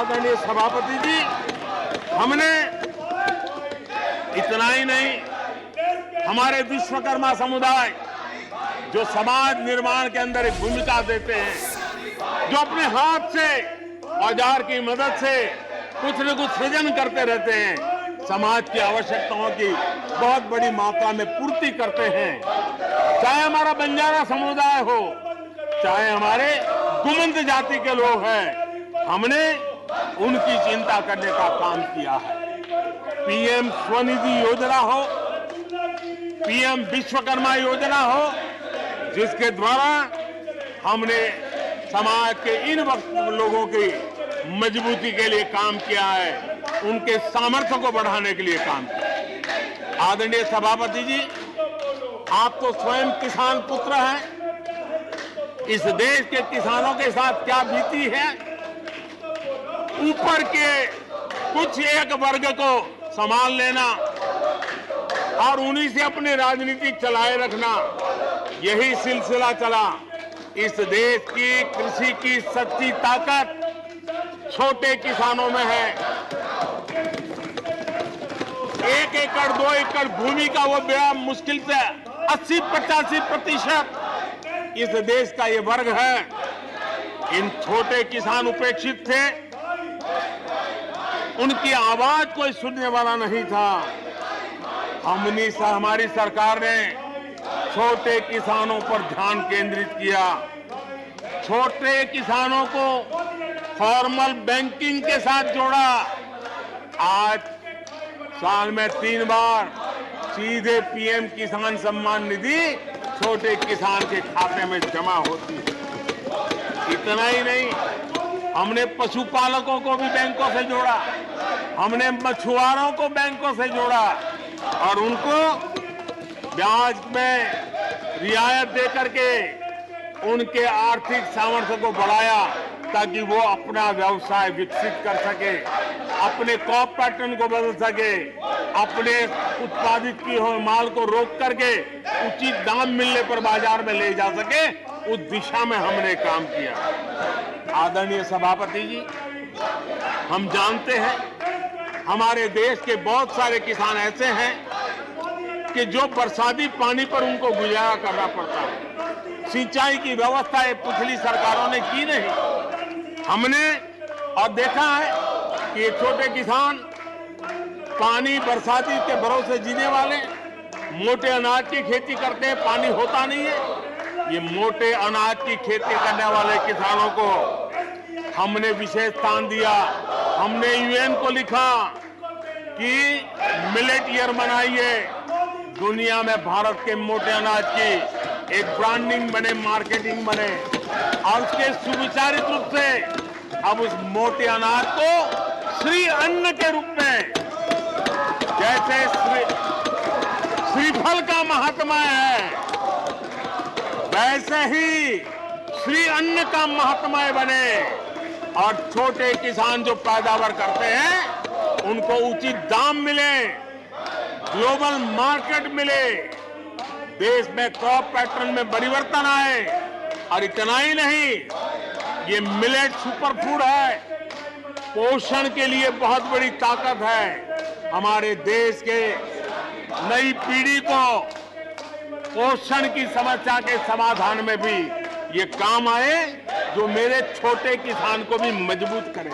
आदरणीय सभापति जी, हमने इतना ही नहीं, हमारे विश्वकर्मा समुदाय जो समाज निर्माण के अंदर एक भूमिका देते हैं, जो अपने हाथ से औजार की मदद से कुछ न कुछ सृजन करते रहते हैं, समाज की आवश्यकताओं की बहुत बड़ी मात्रा में पूर्ति करते हैं। चाहे हमारा बंजारा समुदाय हो, चाहे हमारे गुमंत जाति के लोग हैं, हमने उनकी चिंता करने का काम किया है। पीएम स्वनिधि योजना हो, पीएम विश्वकर्मा योजना हो, जिसके द्वारा हमने समाज के इन लोगों की मजबूती के लिए काम किया है, उनके सामर्थ्य को बढ़ाने के लिए काम किया। आदरणीय सभापति जी, आप तो स्वयं किसान पुत्र हैं। इस देश के किसानों के साथ क्या बीती है, ऊपर के कुछ एक वर्ग को संभाल लेना और उन्हीं से अपनी राजनीति चलाए रखना, यही सिलसिला चला। इस देश की कृषि की सच्ची ताकत छोटे किसानों में है। 1 एकड़ 2 एकड़ भूमि का वो बड़ा मुश्किल से 80-85% इस देश का ये वर्ग है। इन छोटे किसान उपेक्षित थे, उनकी आवाज कोई सुनने वाला नहीं था। हमारी सरकार ने छोटे किसानों पर ध्यान केंद्रित किया, छोटे किसानों को फॉर्मल बैंकिंग के साथ जोड़ा। आज साल में 3 बार सीधे पीएम किसान सम्मान निधि छोटे किसान के खाते में जमा होती है। इतना ही नहीं, हमने पशुपालकों को भी बैंकों से जोड़ा, हमने मछुआरों को बैंकों से जोड़ा और उनको ब्याज में रियायत दे करके उनके आर्थिक सामर्थ्य को बढ़ाया, ताकि वो अपना व्यवसाय विकसित कर सके, अपने क्रॉप पैटर्न को बदल सके, अपने उत्पादित किए हुए माल को रोक करके उचित दाम मिलने पर बाजार में ले जा सके। उस दिशा में हमने काम किया। आदरणीय सभापति जी, हम जानते हैं हमारे देश के बहुत सारे किसान ऐसे हैं कि जो बरसाती पानी पर उनको गुजारा करना पड़ता है। सिंचाई की व्यवस्था ये पिछली सरकारों ने की नहीं। हमने और देखा है कि ये छोटे किसान पानी बरसाती के भरोसे जीने वाले, मोटे अनाज की खेती करते हैं, पानी होता नहीं है। ये मोटे अनाज की खेती करने वाले किसानों को हमने विशेष स्थान दिया। हमने यूएन को लिखा कि मिलेट ईयर मनाइए, दुनिया में भारत के मोटे अनाज की एक ब्रांडिंग बने, मार्केटिंग बने और उसके सुविचारित रूप से अब उस मोटे अनाज को श्री अन्न के रूप में, जैसे श्रीफल का महात्मा है, वैसे ही श्री अन्न का महात्मा बने और छोटे किसान जो पैदावार करते हैं उनको उचित दाम मिले, ग्लोबल मार्केट मिले, देश में क्रॉप पैटर्न में परिवर्तन आए। और इतना ही नहीं, ये मिलेट सुपरफूड है, पोषण के लिए बहुत बड़ी ताकत है। हमारे देश के नई पीढ़ी को पोषण की समस्या के समाधान में भी ये काम आए, जो मेरे छोटे किसान को भी मजबूत करे।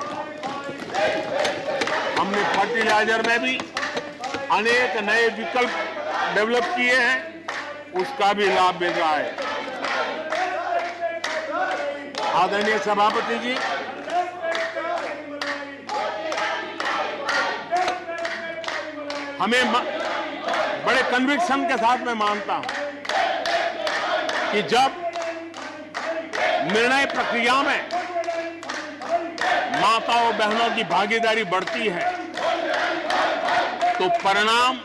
हमने फर्टिलाइजर में भी अनेक नए विकल्प डेवलप किए हैं, उसका भी लाभ मिल रहा है। आदरणीय सभापति जी, हमें बड़े कन्विक्शन के साथ मैं मानता हूं कि जब निर्णय प्रक्रिया में माताओं बहनों की भागीदारी बढ़ती है तो परिणाम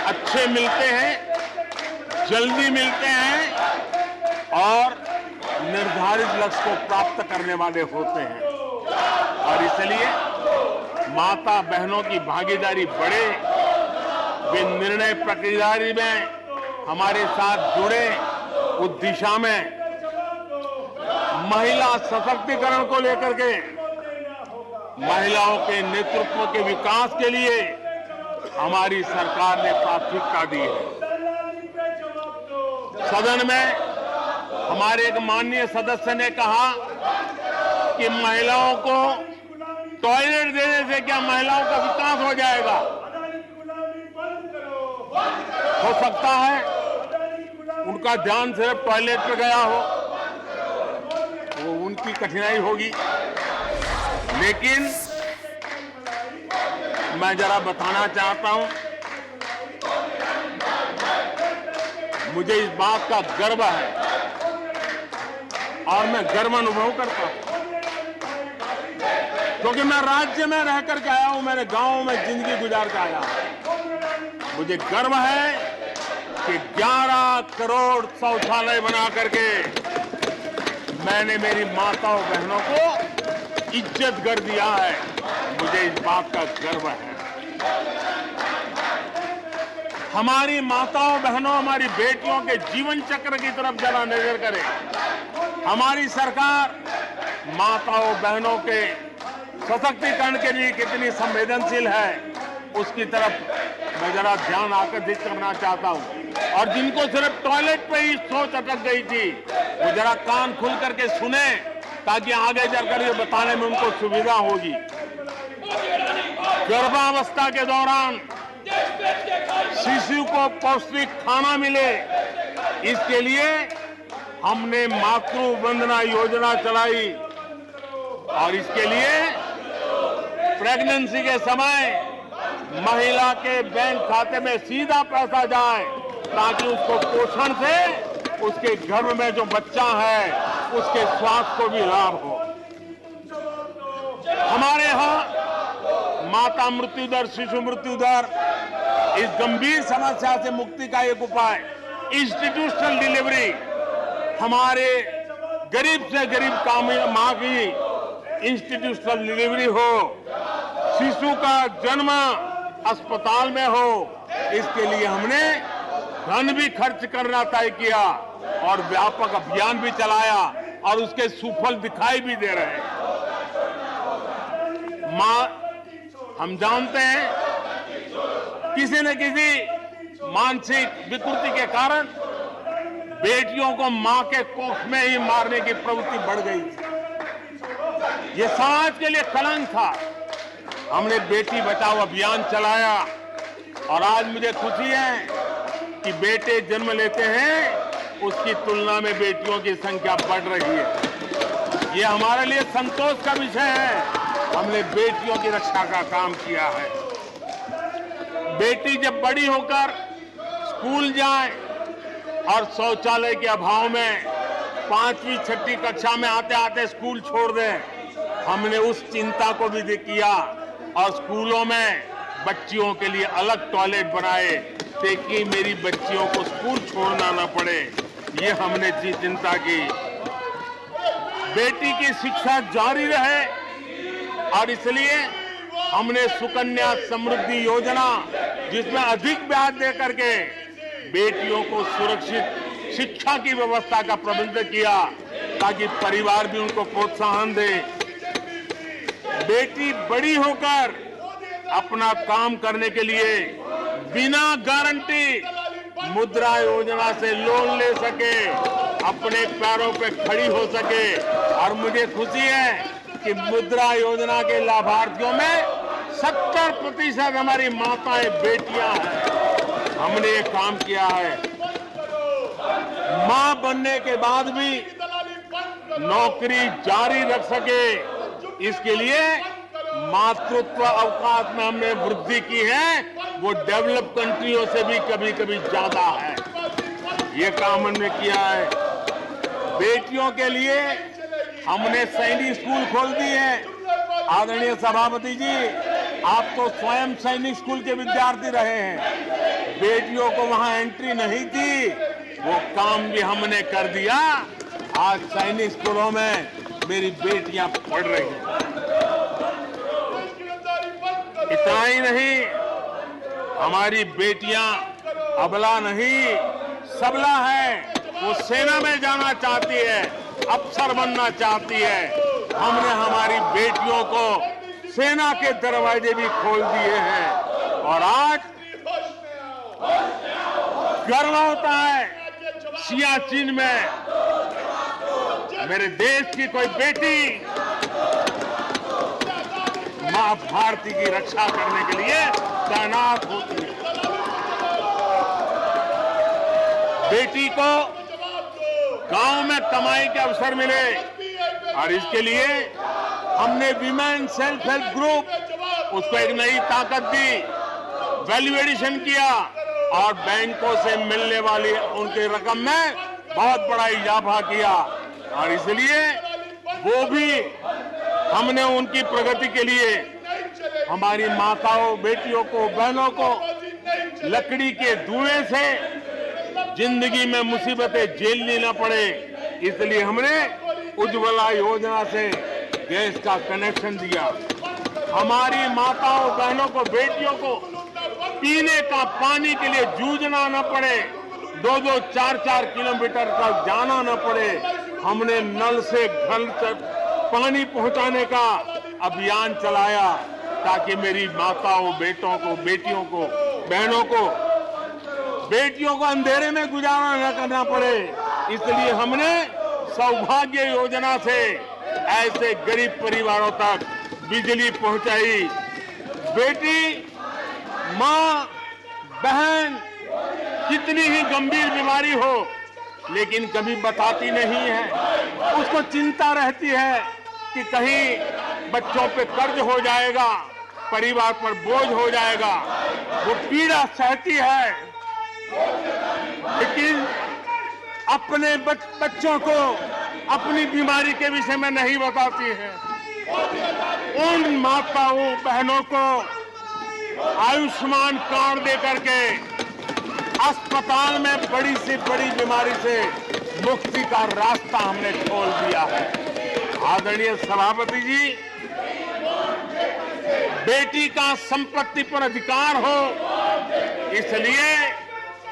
अच्छे मिलते हैं, जल्दी मिलते हैं और निर्धारित लक्ष्य को प्राप्त करने वाले होते हैं। और इसलिए माता बहनों की भागीदारी बढ़े, वे निर्णय प्रक्रिया में हमारे साथ जुड़े, उस दिशा में महिला सशक्तिकरण को लेकर के महिलाओं के नेतृत्व के विकास के लिए हमारी सरकार ने प्राथमिकता दी है। सदन में हमारे एक माननीय सदस्य ने कहा कि महिलाओं को टॉयलेट देने से क्या महिलाओं का विकास हो जाएगा? हो सकता है उनका ध्यान सिर्फ टॉयलेट पे गया हो, वो उनकी कठिनाई होगी, लेकिन मैं जरा बताना चाहता हूं, मुझे इस बात का गर्व है और मैं गर्व अनुभव करता हूं क्योंकि मैं राज्य में रह करके आया हूं, मैंने गांव में जिंदगी गुजार के आया हूं। मुझे गर्व है कि 11 करोड़ शौचालय बना करके मैंने मेरी माताओं बहनों को इज्जत कर दिया है। मुझे इस बात का गर्व है। हमारी माताओं बहनों, हमारी बेटियों के जीवन चक्र की तरफ जरा नजर करें। हमारी सरकार माताओं बहनों के सशक्तिकरण के लिए कितनी संवेदनशील है, उसकी तरफ मैं जरा ध्यान आकर्षित करना चाहता हूं। और जिनको सिर्फ टॉयलेट पे ही सोच अटक गई थी, वो जरा कान खुल करके सुने, ताकि आगे जाकर ये बताने में उनको सुविधा होगी। गर्भावस्था के दौरान शिशु को पौष्टिक खाना मिले, इसके लिए हमने मातृ वंदना योजना चलाई और इसके लिए प्रेगनेंसी के समय महिला के बैंक खाते में सीधा पैसा जाए, ताकि उसको पोषण से उसके गर्भ में जो बच्चा है उसके स्वास्थ्य को भी लाभ हो। हमारे यहाँ माता मृत्यु दर, शिशु मृत्यु दर, इस गंभीर समस्या से मुक्ति का एक उपाय इंस्टीट्यूशनल डिलीवरी, हमारे गरीब से गरीब मां की इंस्टीट्यूशनल डिलीवरी हो, शिशु का जन्म अस्पताल में हो, इसके लिए हमने धन भी खर्च करना तय किया और व्यापक अभियान भी चलाया और उसके सुफल दिखाई भी दे रहे हैं। हम जानते हैं किसी न किसी मानसिक विकृति के कारण बेटियों को मां के कोख में ही मारने की प्रवृत्ति बढ़ गई थी। ये समाज के लिए कलंक था। हमने बेटी बचाओ अभियान चलाया और आज मुझे खुशी है कि बेटे जन्म लेते हैं उसकी तुलना में बेटियों की संख्या बढ़ रही है। ये हमारे लिए संतोष का विषय है। हमने बेटियों की रक्षा का काम किया है। बेटी जब बड़ी होकर स्कूल जाए और शौचालय के अभाव में 5वीं 6वीं कक्षा में आते आते स्कूल छोड़ दें, हमने उस चिंता को भी किया और स्कूलों में बच्चियों के लिए अलग टॉयलेट बनाए ताकि मेरी बच्चियों को स्कूल छोड़ना न पड़े। ये हमने चिंता की। बेटी की शिक्षा जारी रहे और इसलिए हमने सुकन्या समृद्धि योजना, जिसमें अधिक ब्याज दे करके बेटियों को सुरक्षित शिक्षा की व्यवस्था का प्रबंध किया ताकि परिवार भी उनको प्रोत्साहन दे। बेटी बड़ी होकर अपना काम करने के लिए बिना गारंटी मुद्रा योजना से लोन ले सके, अपने पैरों पे खड़ी हो सके। और मुझे खुशी है कि मुद्रा योजना के लाभार्थियों में 70% हमारी माताएं बेटियां हैं। हमने ये काम किया है। मां बनने के बाद भी नौकरी जारी रख सके, इसके लिए मातृत्व अवकाश में हमने वृद्धि की है, वो डेवलप कंट्रियों से भी कभी कभी ज्यादा है। ये काम हमने किया है। बेटियों के लिए हमने सैनिक स्कूल खोल दिए हैं। आदरणीय सभापति जी, आप तो स्वयं सैनिक स्कूल के विद्यार्थी रहे हैं। बेटियों को वहां एंट्री नहीं थी, वो काम भी हमने कर दिया। आज सैनिक स्कूलों में मेरी बेटियां पढ़ रही हैं। इतना ही नहीं, हमारी बेटियां अबला नहीं सबला है। वो सेना में जाना चाहती है, अफसर बनना चाहती है। हमने हमारी बेटियों को सेना के दरवाजे भी खोल दिए हैं। और आज गर्व होता है सियाचिन में मेरे देश की कोई बेटी मां भारती की रक्षा करने के लिए तैनात होती है। बेटी को गांव में कमाई के अवसर मिले और इसके लिए हमने विमेन सेल्फ हेल्प ग्रुप उसको एक नई ताकत दी, वैल्यू एडिशन किया और बैंकों से मिलने वाली उनकी रकम में बहुत बड़ा इजाफा किया। और इसलिए वो भी हमने उनकी प्रगति के लिए हमारी माताओं, बेटियों को, बहनों को लकड़ी के धुएं से जिंदगी में मुसीबतें झेलनी न पड़े, इसलिए हमने उज्ज्वला योजना से गैस का कनेक्शन दिया। हमारी माताओं, बहनों को, बेटियों को पीने का पानी के लिए जूझना न पड़े, 2-2, 4-4 किलोमीटर तक जाना न पड़े। हमने नल से घर तक पानी पहुंचाने का अभियान चलाया ताकि मेरी माताओं, बेटों को, बेटियों को, बहनों को, बेटियों को अंधेरे में गुजारा न करना पड़े। इसलिए हमने सौभाग्य योजना से ऐसे गरीब परिवारों तक बिजली पहुंचाई। बेटी, मां, बहन कितनी ही गंभीर बीमारी हो लेकिन कभी बताती नहीं है। उसको चिंता रहती है कि कहीं बच्चों पे कर्ज हो जाएगा, परिवार पर बोझ हो जाएगा, वो पीड़ा सहती है लेकिन अपने बच्चों को अपनी बीमारी के विषय में नहीं बताती है। उन माताओं, बहनों को आयुष्मान कार्ड दे करके अस्पताल में बड़ी से बड़ी बीमारी से मुक्ति का रास्ता हमने खोल दिया है। आदरणीय सभापति जी, बेटी का संपत्ति पर अधिकार हो, इसलिए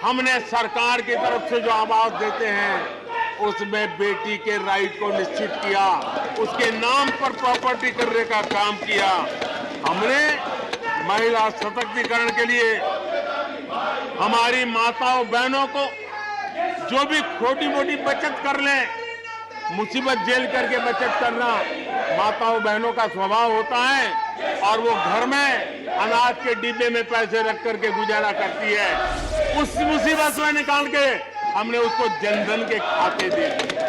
हमने सरकार की तरफ से जो आवाज देते हैं उसमें बेटी के राइट को निश्चित किया, उसके नाम पर प्रॉपर्टी करने का काम किया। हमने महिला सशक्तिकरण के लिए हमारी माताओं, बहनों को जो भी छोटी मोटी बचत कर लें, मुसीबत झेल करके बचत करना माताओं, बहनों का स्वभाव होता है और वो घर में अनाज के डिब्बे में पैसे रख करके गुजारा करती है। उस मुसीबत में निकाल के हमने उसको जनधन के खाते दे दिए,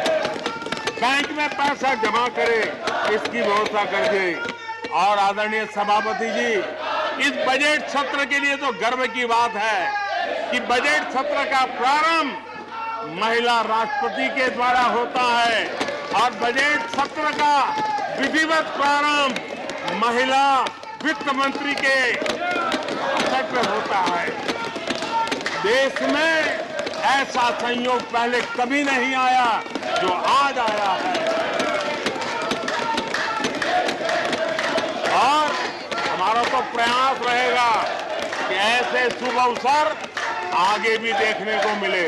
बैंक में पैसा जमा करे, इसकी व्यवस्था कर दी। और आदरणीय सभापति जी, इस बजट सत्र के लिए तो गर्व की बात है कि बजट सत्र का प्रारंभ महिला राष्ट्रपति के द्वारा होता है और बजट सत्र का विधिवत प्रारंभ महिला वित्त मंत्री के अवसर पर होता है। देश में ऐसा संयोग पहले कभी नहीं आया जो आज आया है और हमारा तो प्रयास रहेगा कि ऐसे शुभ अवसर आगे भी देखने को मिले।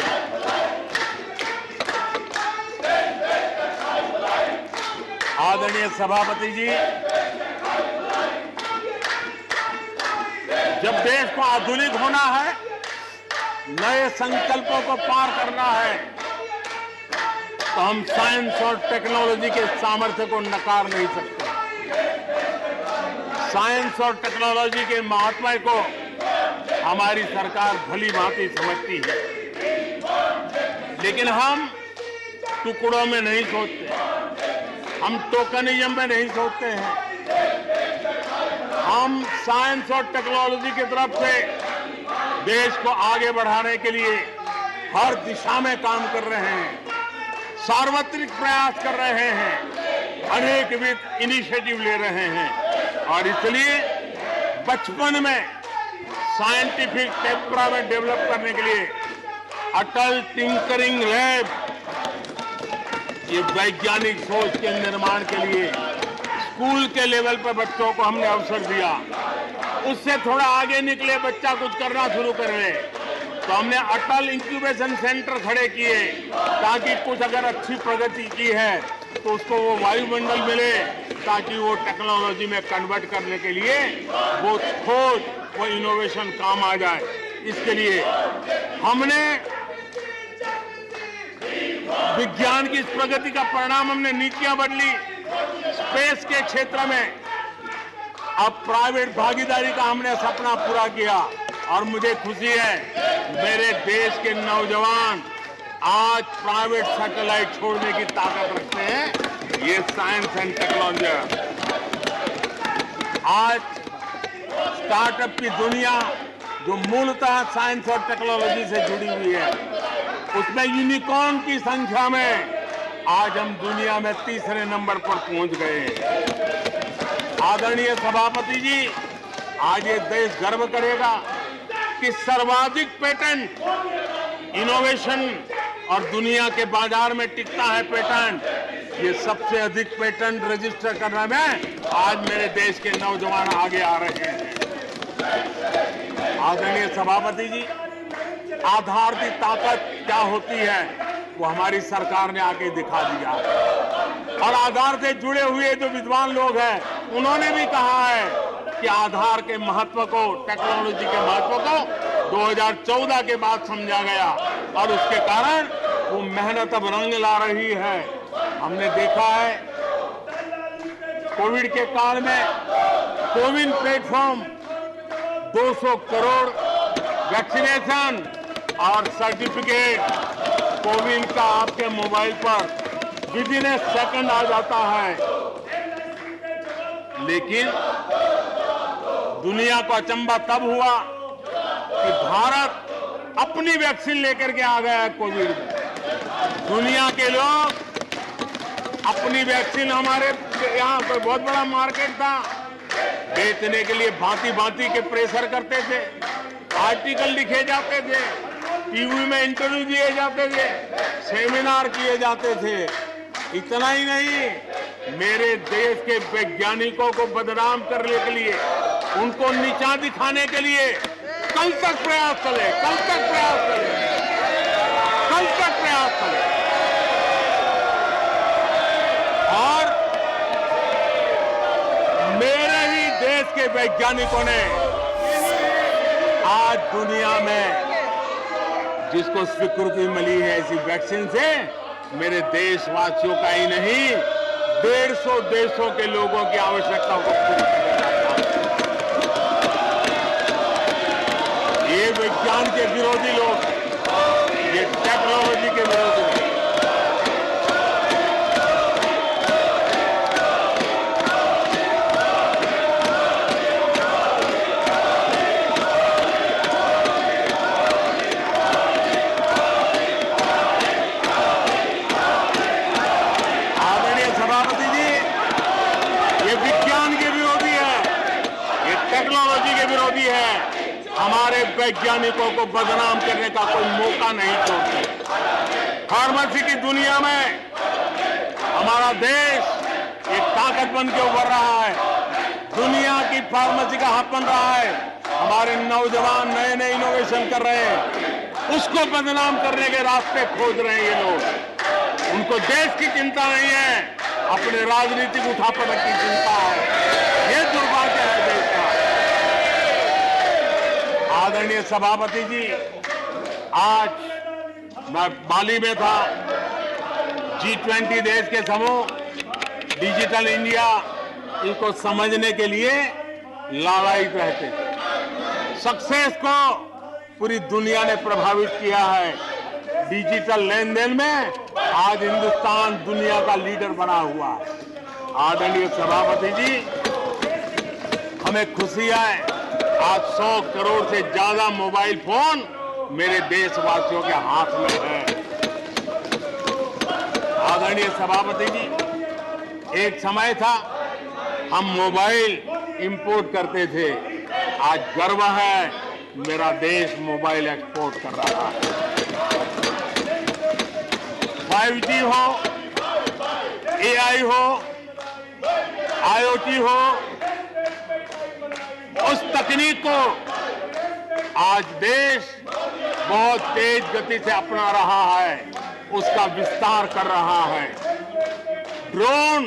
आदरणीय सभापति जी, जब देश को आधुनिक होना है, नए संकल्पों को पार करना है, तो हम साइंस और टेक्नोलॉजी के सामर्थ्य को नकार नहीं सकते। साइंस और टेक्नोलॉजी के महत्व को हमारी सरकार भली भांति समझती है, लेकिन हम टुकड़ों में नहीं सोचते, हम टोकनिज्म में नहीं सोचते हैं। हम साइंस और टेक्नोलॉजी की तरफ से देश को आगे बढ़ाने के लिए हर दिशा में काम कर रहे हैं, सार्वत्रिक प्रयास कर रहे हैं, अनेकविध इनिशिएटिव ले रहे हैं और इसलिए बचपन में साइंटिफिक टेम्परामेंट डेवलप करने के लिए अटल टिंकरिंग लैब, ये वैज्ञानिक सोच के निर्माण के लिए स्कूल के लेवल पर बच्चों को हमने अवसर दिया। उससे थोड़ा आगे निकले, बच्चा कुछ करना शुरू कर ले, तो हमने अटल इंक्यूबेशन सेंटर खड़े किए ताकि कुछ अगर अच्छी प्रगति की है तो उसको वो वायुमंडल मिले, ताकि वो टेक्नोलॉजी में कन्वर्ट करने के लिए वो खोज, वो इनोवेशन काम आ जाए। इसके लिए हमने विज्ञान की इस प्रगति का परिणाम, हमने नीतियां बदली स्पेस के क्षेत्र में। अब प्राइवेट भागीदारी का हमने सपना पूरा किया और मुझे खुशी है मेरे देश के नौजवान आज प्राइवेट सैटेलाइट छोड़ने की ताकत रखते हैं। ये साइंस एंड टेक्नोलॉजी। आज स्टार्टअप की दुनिया जो मूलतः साइंस और टेक्नोलॉजी से जुड़ी हुई है, उसमें यूनिकॉर्न की संख्या में आज हम दुनिया में तीसरे नंबर पर पहुंच गए हैं। आदरणीय सभापति जी, आज ये देश गर्व करेगा कि सर्वाधिक पेटेंट इनोवेशन और दुनिया के बाजार में टिकता है पेटेंट, ये सबसे अधिक पेटेंट रजिस्टर करने में आज मेरे देश के नौजवान आगे आ रहे हैं। आदरणीय सभापति जी, आधार की ताकत क्या होती है वो हमारी सरकार ने आके दिखा दिया, और आधार से जुड़े हुए जो विद्वान लोग हैं उन्होंने भी कहा है कि आधार के महत्व को, टेक्नोलॉजी के महत्व को 2014 के बाद समझा गया, और उसके कारण वो मेहनत अब रंग ला रही है। हमने देखा है कोविड के काल में कोविन प्लेटफॉर्म 200 करोड़ वैक्सीनेशन और सर्टिफिकेट कोविन का आपके मोबाइल पर विदिन ए सेकंड आ जाता है। लेकिन दुनिया को अचंभा तब हुआ कि भारत अपनी वैक्सीन लेकर के आ गया है कोविड में। दुनिया के लोग अपनी वैक्सीन, हमारे यहाँ पर बहुत बड़ा मार्केट था, बेचने के लिए भांति भांति के प्रेशर करते थे, आर्टिकल लिखे जाते थे, टीवी में इंटरव्यू दिए जाते थे, सेमिनार किए जाते थे। इतना ही नहीं, मेरे देश के वैज्ञानिकों को बदनाम करने के लिए, उनको नीचा दिखाने के लिए कल तक प्रयास चले, कल तक प्रयास चले, कल तक प्रयास चले। और मेरे ही देश के वैज्ञानिकों ने आज दुनिया में जिसको स्वीकृति मिली है ऐसी वैक्सीन से, मेरे देशवासियों का ही नहीं 150 देशों के लोगों की आवश्यकताओं को पूरी करने का काम। ये विज्ञान के विरोधी लोग, ये टेक्नोलॉजी के विरोधी लोग, टेक्नोलॉजी के विरोधी है। हमारे वैज्ञानिकों को बदनाम करने का कोई मौका नहीं छोड़ते। फार्मेसी की दुनिया में हमारा देश एक ताकत बन के उभर रहा है, दुनिया की फार्मेसी का हब बन रहा है। हमारे नौजवान नए नए इनोवेशन कर रहे हैं, उसको बदनाम करने के रास्ते खोज रहे हैं ये लोग। उनको देश की चिंता नहीं है, अपने राजनीतिक उठापटक की चिंता है। ये दुर्भाग्य है देश का। आदरणीय सभापति जी, आज मैं बाली में था, G20 देश के समूह डिजिटल इंडिया इसको समझने के लिए लालायित रहते थे। सक्सेस को पूरी दुनिया ने प्रभावित किया है। डिजिटल लेन देन में आज हिंदुस्तान दुनिया का लीडर बना हुआ है। आदरणीय सभापति जी, हमें खुशी है आज 100 करोड़ से ज्यादा मोबाइल फोन मेरे देशवासियों के हाथ में है। आदरणीय सभापति जी, एक समय था हम मोबाइल इंपोर्ट करते थे, आज गर्व है मेरा देश मोबाइल एक्सपोर्ट कर रहा है। 5G हो, AI हो, IoT हो, उस तकनीक को आज देश बहुत तेज गति से अपना रहा है, उसका विस्तार कर रहा है। ड्रोन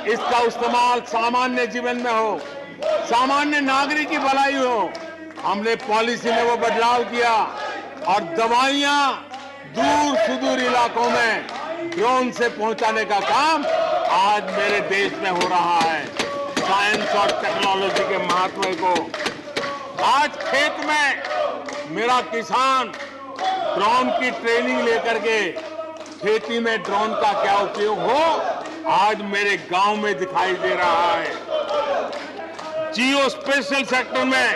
इसका इस्तेमाल सामान्य जीवन में हो, सामान्य नागरिक की भलाई हो। हमने पॉलिसी में वो बदलाव किया और दवाइयां दूर सुदूर इलाकों में ड्रोन से पहुंचाने का काम आज मेरे देश में हो रहा है। साइंस और टेक्नोलॉजी के महत्व को आज खेत में मेरा किसान ड्रोन की ट्रेनिंग लेकर के खेती में ड्रोन का क्या उपयोग हो, आज मेरे गांव में दिखाई दे रहा है। जियो स्पेशल सेक्टर में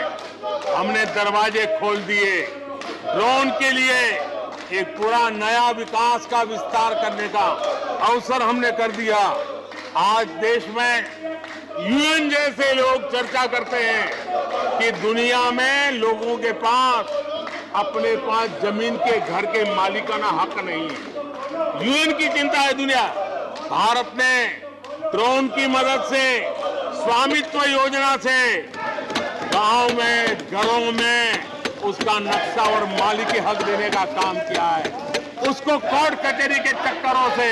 हमने दरवाजे खोल दिए। ड्रोन के लिए एक पूरा नया विकास का विस्तार करने का अवसर हमने कर दिया। आज देश में यूएन जैसे लोग चर्चा करते हैं कि दुनिया में लोगों के पास अपने पास जमीन के घर के मालिकाना हक नहीं है। यूएन की चिंता है दुनिया। भारत ने ड्रोन की मदद से स्वामित्व योजना से गांव में घरों में उसका नक्शा और मालिकी हक देने का काम किया है। उसको कोर्ट कचहरी के चक्करों से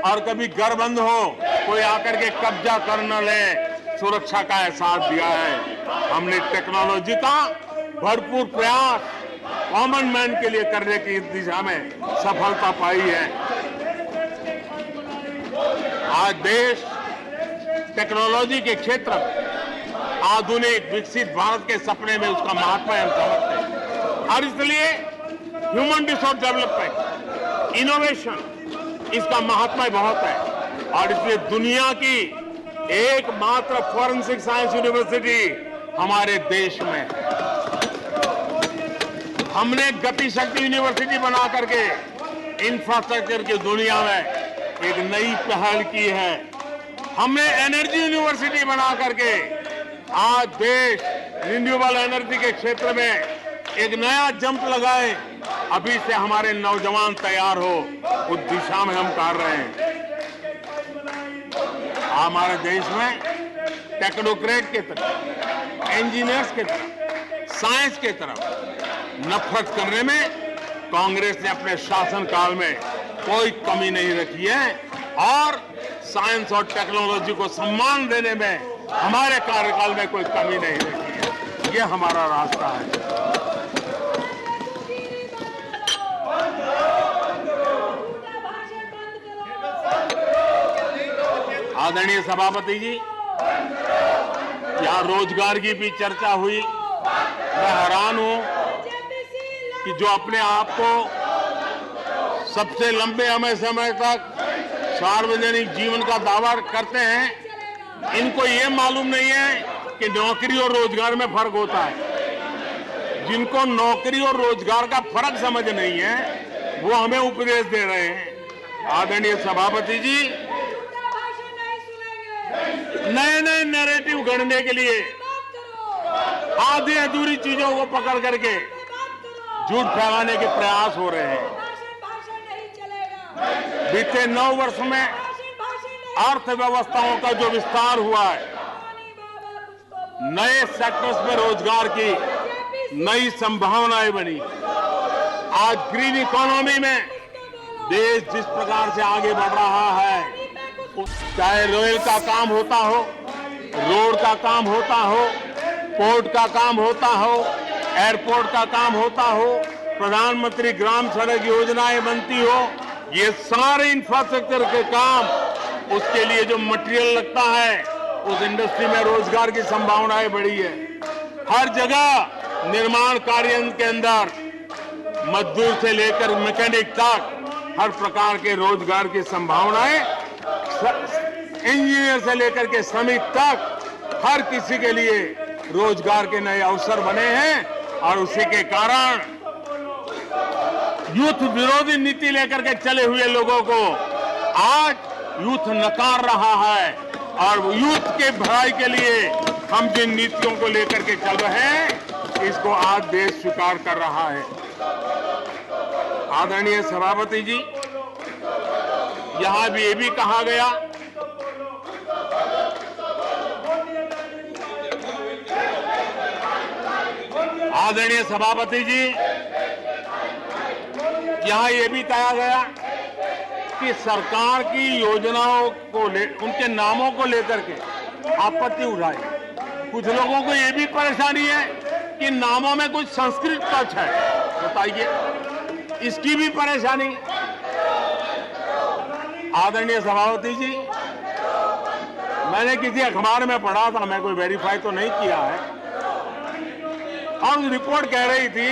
और कभी घर बंद हो कोई आकर के कब्जा कर न ले, सुरक्षा का एहसास दिया है। हमने टेक्नोलॉजी का भरपूर प्रयास कॉमन मैन के लिए करने की दिशा में सफलता पाई है। आज देश टेक्नोलॉजी के क्षेत्र में आधुनिक विकसित भारत के सपने में उसका महत्व हम समझते हैं और इसलिए ह्यूमन रिसोर्स डेवलपमेंट, इनोवेशन, इसका महत्व बहुत है। और इसलिए दुनिया की एकमात्र फॉरेंसिक साइंस यूनिवर्सिटी हमारे देश में है। हमने गति शक्ति यूनिवर्सिटी बना करके इंफ्रास्ट्रक्चर की दुनिया में एक नई पहल की है। हमने एनर्जी यूनिवर्सिटी बना करके आज देश रिन्यूएबल एनर्जी के क्षेत्र में एक नया जंप लगाए। अभी से हमारे नौजवान तैयार हो, उस दिशा में हम कर रहे हैं। हमारे देश में टेक्नोक्रेट की तरफ, इंजीनियर्स की तरफ, साइंस की तरफ नफरत करने में कांग्रेस ने अपने शासनकाल में कोई कमी नहीं रखी है और साइंस और टेक्नोलॉजी को सम्मान देने में हमारे कार्यकाल में कोई कमी नहीं रखी है। ये हमारा रास्ता है। आदरणीय सभापति जी, यहाँ रोजगार की भी चर्चा हुई। मैं हैरान हूं कि जो अपने आप को सबसे लंबे समय तक सार्वजनिक जीवन का दावा करते हैं, इनको ये मालूम नहीं है कि नौकरी और रोजगार में फर्क होता है। जिनको नौकरी और रोजगार का फर्क समझ नहीं है वो हमें उपदेश दे रहे हैं। आदरणीय सभापति जी, नए नए नैरेटिव गढ़ने के लिए आधी अधूरी चीजों को पकड़ करके झूठ फैलाने के प्रयास हो रहे हैं। बीते 9 वर्ष में अर्थव्यवस्थाओं का जो विस्तार हुआ है, नए सेक्टर्स में रोजगार की नई संभावनाएं बनी। आज ग्रीन इकोनॉमी में देश जिस प्रकार से आगे बढ़ रहा है, चाहे रेल का काम होता हो, रोड का काम होता हो, पोर्ट का काम होता हो, एयरपोर्ट का काम होता हो, प्रधानमंत्री ग्राम सड़क योजनाएं बनती हो, ये सारे इंफ्रास्ट्रक्चर के काम, उसके लिए जो मटेरियल लगता है, उस इंडस्ट्री में रोजगार की संभावनाएं बढ़ी है। हर जगह निर्माण कार्य के अंदर मजदूर से लेकर मैकेनिक तक हर प्रकार के रोजगार की संभावनाएं, इंजीनियर से लेकर के श्रमिक तक हर किसी के लिए रोजगार के नए अवसर बने हैं। और उसी के कारण यूथ विरोधी नीति लेकर के चले हुए लोगों को आज यूथ नकार रहा है और यूथ के भलाई के लिए हम जिन नीतियों को लेकर के चल रहे हैं, इसको आज देश स्वीकार कर रहा है। आदरणीय सभापति जी, यहां भी ये भी कहा गया आदरणीय सभापति जी, यहां ये भी कहा गया कि सरकार की योजनाओं को उनके नामों को लेकर के आपत्ति उठाई। कुछ लोगों को ये भी परेशानी है कि नामों में कुछ संस्कृत टच है। बताइए, इसकी भी परेशानी। आदरणीय सभापति जी, मैंने किसी अखबार में पढ़ा था, मैं कोई वेरीफाई तो नहीं किया है, और रिपोर्ट कह रही थी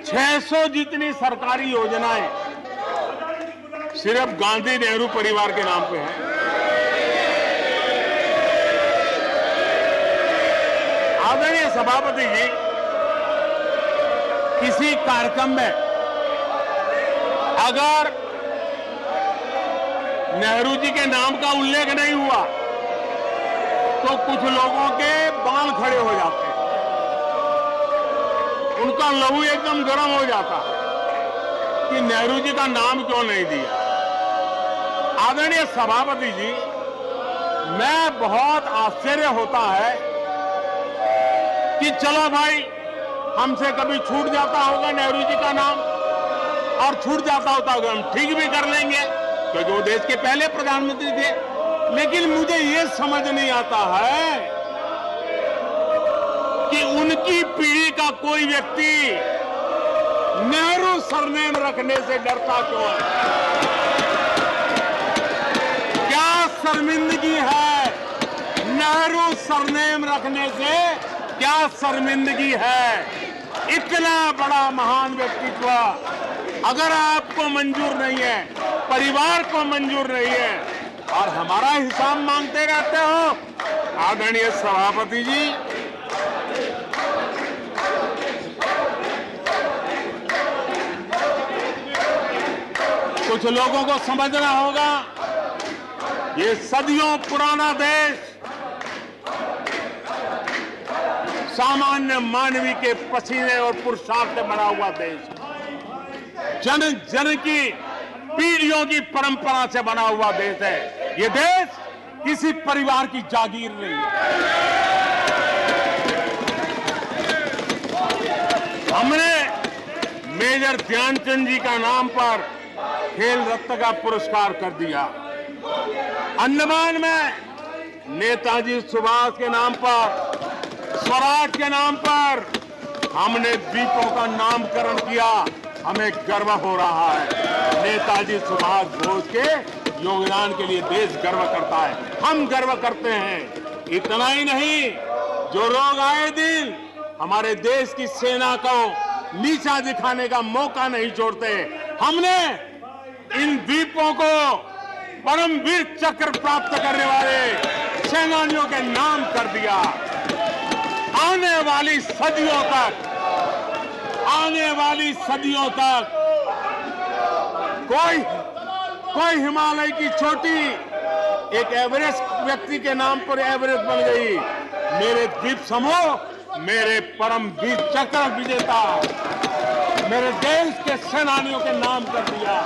600 जितनी सरकारी योजनाएं सिर्फ गांधी नेहरू परिवार के नाम पे है। आदरणीय सभापति जी, किसी कार्यक्रम में अगर नेहरू जी के नाम का उल्लेख नहीं हुआ तो कुछ लोगों के बाल खड़े हो जाते हैं, उनका लहू एकदम गर्म हो जाता कि नेहरू जी का नाम क्यों नहीं दिया। आदरणीय सभापति जी, मैं बहुत आश्चर्य होता है कि चलो भाई, हमसे कभी छूट जाता होगा नेहरू जी का नाम, और छूट जाता होता होगा, हम ठीक भी कर लेंगे क्योंकि वो देश के पहले प्रधानमंत्री थे। लेकिन मुझे ये समझ नहीं आता है कि उनकी पीढ़ी का कोई व्यक्ति नेहरू सरनेम रखने से डरता क्यों है। क्या शर्मिंदगी है नेहरू सरनेम रखने से? क्या शर्मिंदगी है? इतना बड़ा महान व्यक्तित्व अगर आपको मंजूर नहीं है, परिवार को मंजूर नहीं है, और हमारा हिसाब मांगते रहते हो। आदरणीय सभापति जी, कुछ लोगों को समझना होगा, ये सदियों पुराना देश सामान्य मानवी के पसीने और पुरुषार्थ से बना हुआ देश, जन जन की पीढ़ियों की परंपरा से बना हुआ देश है। ये देश किसी परिवार की जागीर नहीं है। हमने मेजर ध्यानचंद जी का नाम पर खेल रत्न का पुरस्कार कर दिया। अंडमान में नेताजी सुभाष के नाम पर, स्वराज के नाम पर हमने द्वीपों का नामकरण किया। हमें गर्व हो रहा है। नेताजी सुभाष बोस के योगदान के लिए देश गर्व करता है, हम गर्व करते हैं। इतना ही नहीं, जो लोग आए दिन हमारे देश की सेना को नीचा दिखाने का मौका नहीं छोड़ते, हमने इन द्वीपों को परमवीर चक्र प्राप्त करने वाले सेनानियों के नाम कर दिया। आने वाली सदियों तक कोई हिमालय की चोटी एक एवरेस्ट व्यक्ति के नाम पर एवरेस्ट बन गई। मेरे द्वीप समूह मेरे परमवीर चक्र विजेता मेरे देश के सेनानियों के नाम कर दिया।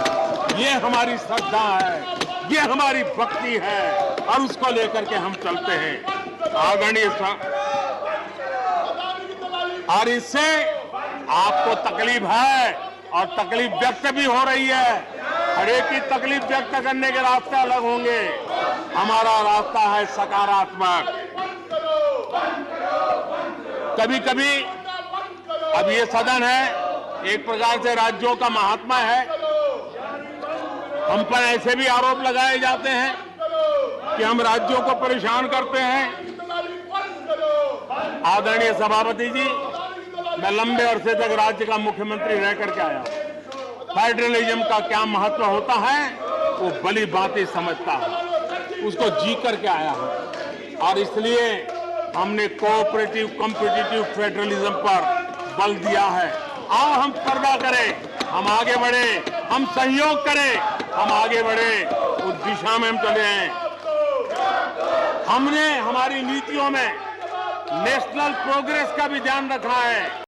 ये हमारी श्रद्धा है, ये हमारी भक्ति है, और उसको लेकर के हम चलते हैं। आदरणीय और इससे आपको तकलीफ है और तकलीफ व्यक्त भी हो रही है। हर एक की तकलीफ व्यक्त करने के रास्ते अलग होंगे। हमारा रास्ता है सकारात्मक। कभी कभी, अब ये सदन है, एक प्रकार से राज्यों का महात्मा है, हम पर ऐसे भी आरोप लगाए जाते हैं कि हम राज्यों को परेशान करते हैं। आदरणीय सभापति जी, मैं लंबे अरसे तक राज्य का मुख्यमंत्री रह करके आया हूं। फेडरलिज्म का क्या महत्व होता है वो भली भांति समझता है, उसको जी करके आया हूं, और इसलिए हमने कोऑपरेटिव कॉम्पिटिटिव फेडरलिज्म पर बल दिया है। आओ हम पर्दा करें, हम आगे बढ़े, हम सहयोग करें, हम आगे बढ़े, उस दिशा में हम चले हैं। हमने हमारी नीतियों में नेशनल प्रोग्रेस का भी ध्यान रखा है।